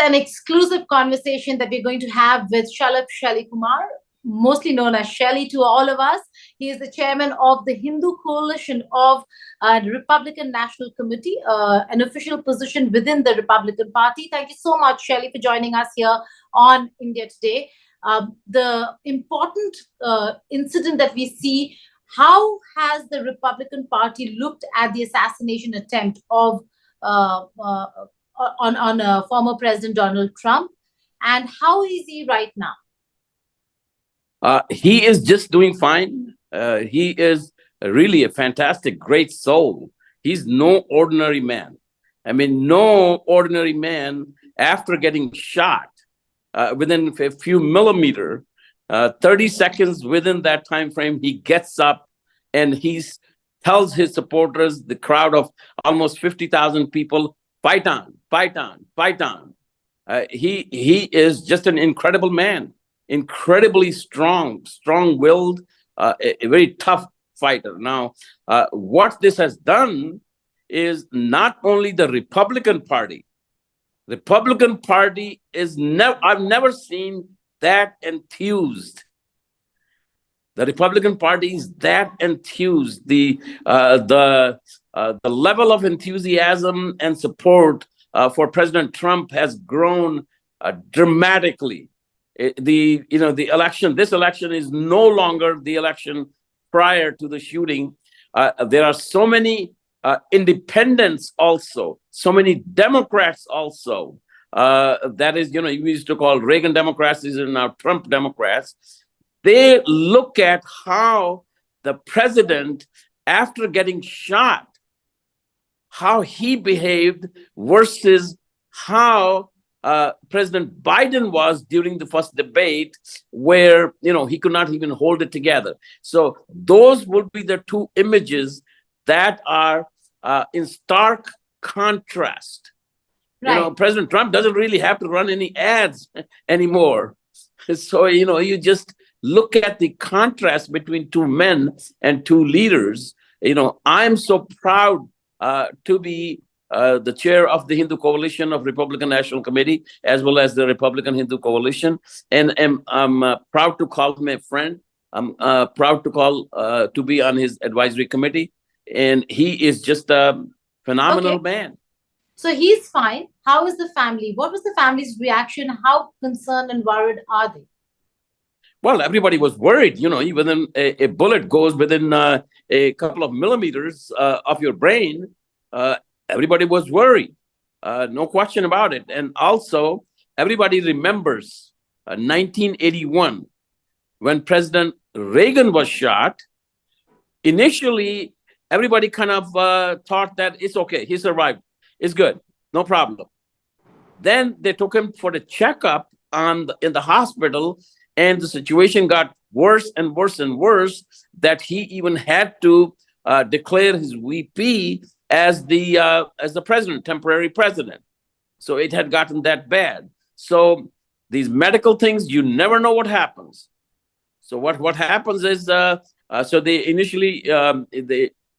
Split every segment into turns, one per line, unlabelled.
an exclusive conversation that we're going to have with Shalabh Kumar, mostly known as Shelly to all of us. He is the chairman of the Hindu Coalition of the Republican National Committee, an official position within the Republican Party. Thank you so much, Shelly, for joining us here on India Today. The important incident that we see, how has the Republican Party looked at the assassination attempt of on former President Donald Trump, and how is he right now?
He is just doing fine. He is really a fantastic, great soul. He's no ordinary man. I mean, no ordinary man after getting shot within a few millimeters, 30 seconds within that time frame, he gets up and he tells his supporters, the crowd of almost 50,000 people, fight on, fight on, fight on. He is just an incredible man, incredibly strong-willed, a very tough fighter. Now, what this has done is not only the Republican Party. The Republican Party is I've never seen that enthused. The Republican Party is that enthused. The level of enthusiasm and support for President Trump has grown dramatically. The election, this election is no longer the election prior to the shooting. There are so many independents also, so many Democrats also. That is, we used to call Reagan Democrats, these are now Trump Democrats. They look at how the president, after getting shot, how he behaved versus how President Biden was during the first debate, where he could not even hold it together. So those would be the two images that are in stark contrast. Right. President Trump doesn't really have to run any ads anymore. So you just look at the contrast between two men and two leaders. I'm so proud to be the chair of the Hindu Coalition of Republican National Committee, as well as the Republican Hindu Coalition. And I'm proud to call him a friend. I'm proud to be on his advisory committee. And he is just a phenomenal man.
So he's fine. How is the family? What was the family's reaction? How concerned and worried are they?
Well, everybody was worried. Even a bullet goes within a couple of millimeters of your brain. Everybody was worried. No question about it. And also, everybody remembers 1981, when President Reagan was shot. Initially, everybody kind of thought that it's okay. He survived. It's good. No problem. Then they took him for the checkup in the hospital, and the situation got worse and worse and worse, that he even had to declare his VP as the president, temporary president. So it had gotten that bad. So these medical things, you never know what happens. So what happens is, so they initially,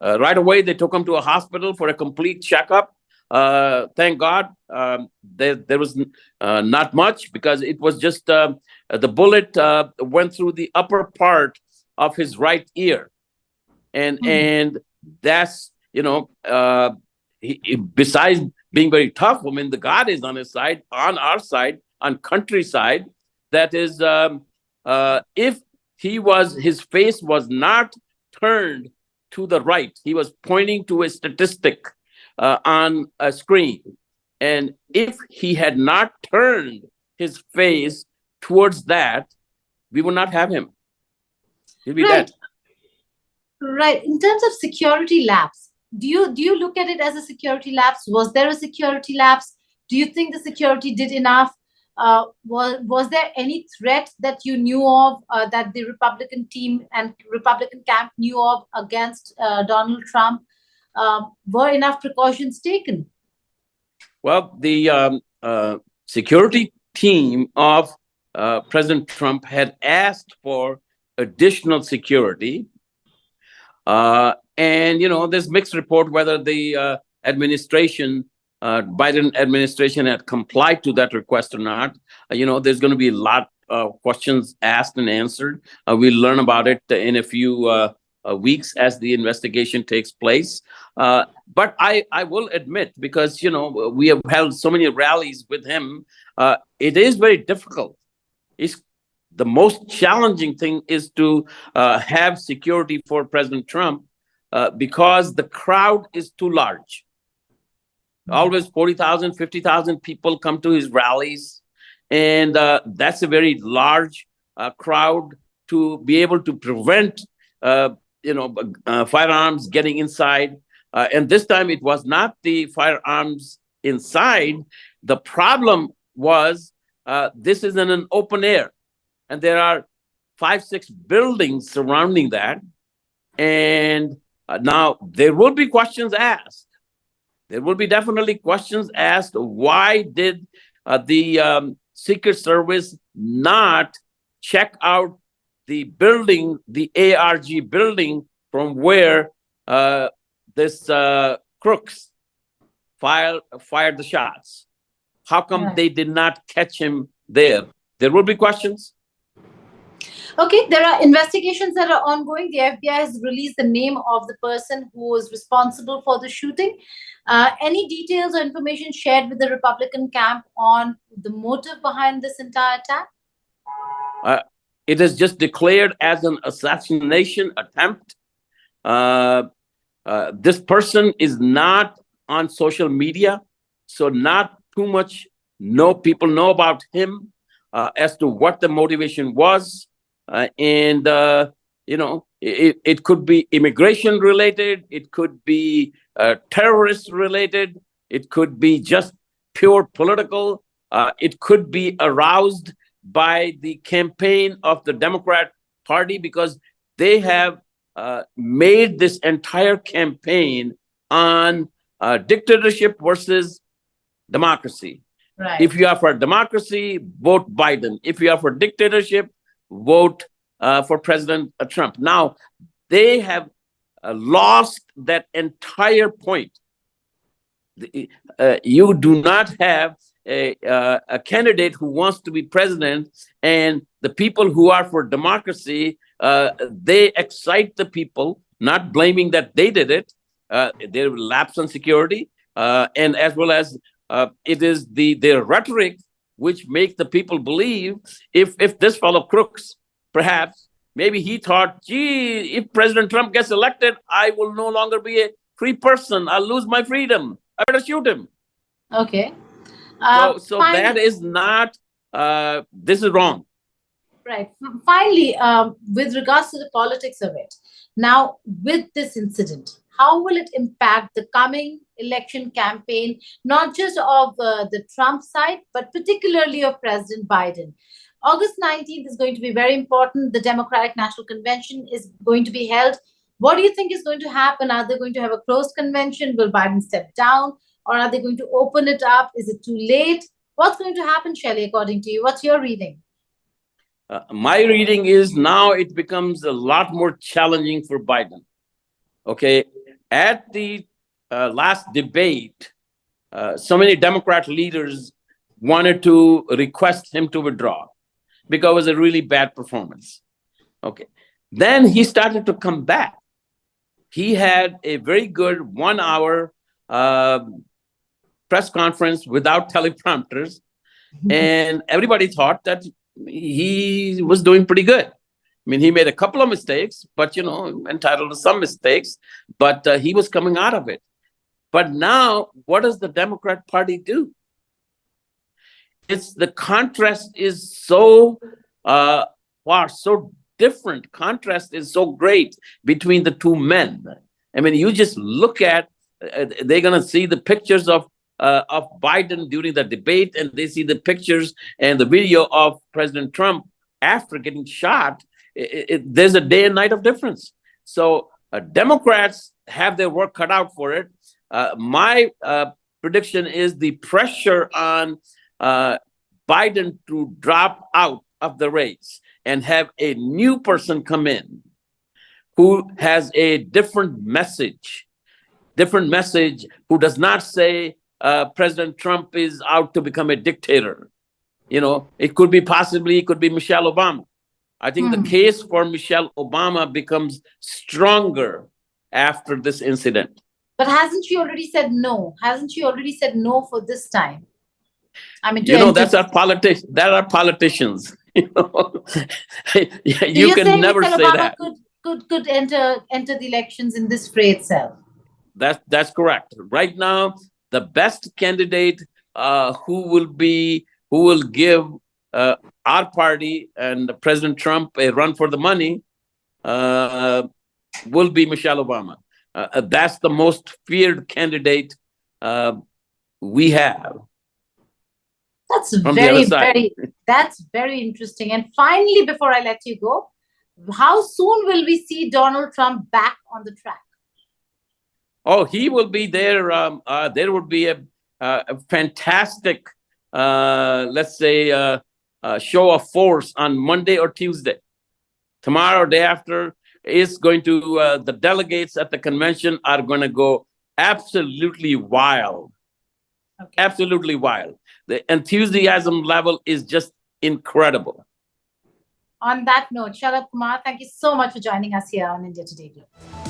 right away, they took him to a hospital for a complete checkup. Thank God, there was not much, because it was just the bullet went through the upper part of his right ear, and that's besides being very tough, I mean, the God is on his side, on our side, on countryside. That is, if his face was not turned to the right, he was pointing to a statistic on a screen. And if he had not turned his face towards that, we would not have him. He'll be dead.
Right. In terms of security lapse, do you look at it as a security lapse? Was there a security lapse? Do you think the security did enough? Was there any threat that you knew of, that the Republican team and Republican camp knew of against Donald Trump? Were enough precautions taken?
Well, the security team of President Trump had asked for additional security. And, there's mixed report whether the administration Biden administration had complied to that request or not. There's going to be a lot of questions asked and answered. We'll learn about it in a few weeks as the investigation takes place. But I will admit, because we have held so many rallies with him, it is very difficult. It's the most challenging thing is to have security for President Trump because the crowd is too large. Always 40,000, 50,000 people come to his rallies. And that's a very large crowd to be able to prevent, firearms getting inside. And this time it was not the firearms inside. The problem was this is in an open air. And there are 5, 6 buildings surrounding that. And now there will be questions asked. There will be definitely questions asked. Why did the Secret Service not check out the building, the ARG building, from where this crooks fired the shots? How come they did not catch him there? There will be questions.
Okay, there are investigations that are ongoing. The FBI has released the name of the person who was responsible for the shooting. Any details or information shared with the Republican camp on the motive behind this entire attack?
It is just declared as an assassination attempt. This person is not on social media, so not too much people know about him as to what the motivation was. It could be immigration related, it could be terrorist related, it could be just pure political, it could be aroused by the campaign of the Democrat Party, because they have made this entire campaign on dictatorship versus democracy.
Right.
If you are for democracy, vote Biden. If you are for dictatorship, vote for President Trump. Now, they have lost that entire point. You do not have a candidate who wants to be president, and the people who are for democracy, they excite the people, not blaming that they did it. There will lapse on security, and as well as it is their rhetoric which make the people believe if this fellow crooks, perhaps, maybe he thought, gee, if President Trump gets elected, I will no longer be a free person. I'll lose my freedom. I better shoot him.
Okay.
So that is not, this is wrong.
Right. Finally, with regards to the politics of it, now with this incident, how will it impact the coming election campaign, not just of the Trump side, but particularly of President Biden? August 19th is going to be very important. The Democratic National Convention is going to be held. What do you think is going to happen? Are they going to have a closed convention? Will Biden step down? Or are they going to open it up? Is it too late? What's going to happen, Shelley, according to you? What's your reading?
My reading is now it becomes a lot more challenging for Biden. Okay. At the last debate, so many Democrat leaders wanted to request him to withdraw because it was a really bad performance. Okay. Then he started to come back. He had a very good 1-hour press conference without teleprompters, and everybody thought that he was doing pretty good. I mean, he made a couple of mistakes, but, entitled to some mistakes, but he was coming out of it. But now, what does the Democrat Party do? The contrast is so so different. Contrast is so great between the two men. I mean, you just look at, they're going to see the pictures of Biden during the debate, and they see the pictures and the video of President Trump after getting shot. There's a day and night of difference. So Democrats have their work cut out for it. My prediction is the pressure on Biden to drop out of the race and have a new person come in who has a different message, who does not say President Trump is out to become a dictator. It could be Michelle Obama. I think the case for Michelle Obama becomes stronger after this incident.
But hasn't she already said no? Hasn't she already said no for this time? I mean,
that's our politics. That are politicians. You can never say
Obama
that.
Could enter the elections in this fray itself.
That's correct. Right now, the best candidate who will give our party and President Trump a run for the money will be Michelle Obama. That's the most feared candidate we have.
That's very interesting. And finally, before I let you go, how soon will we see Donald Trump back on the track?
Oh, he will be there. There will be a fantastic, let's say, show of force on Monday or Tuesday. Tomorrow or day after is going to, the delegates at the convention are going to go absolutely wild. Okay. Absolutely wild. The enthusiasm level is just incredible.
On that note, Shalabh Kumar, thank you so much for joining us here on India Today Global.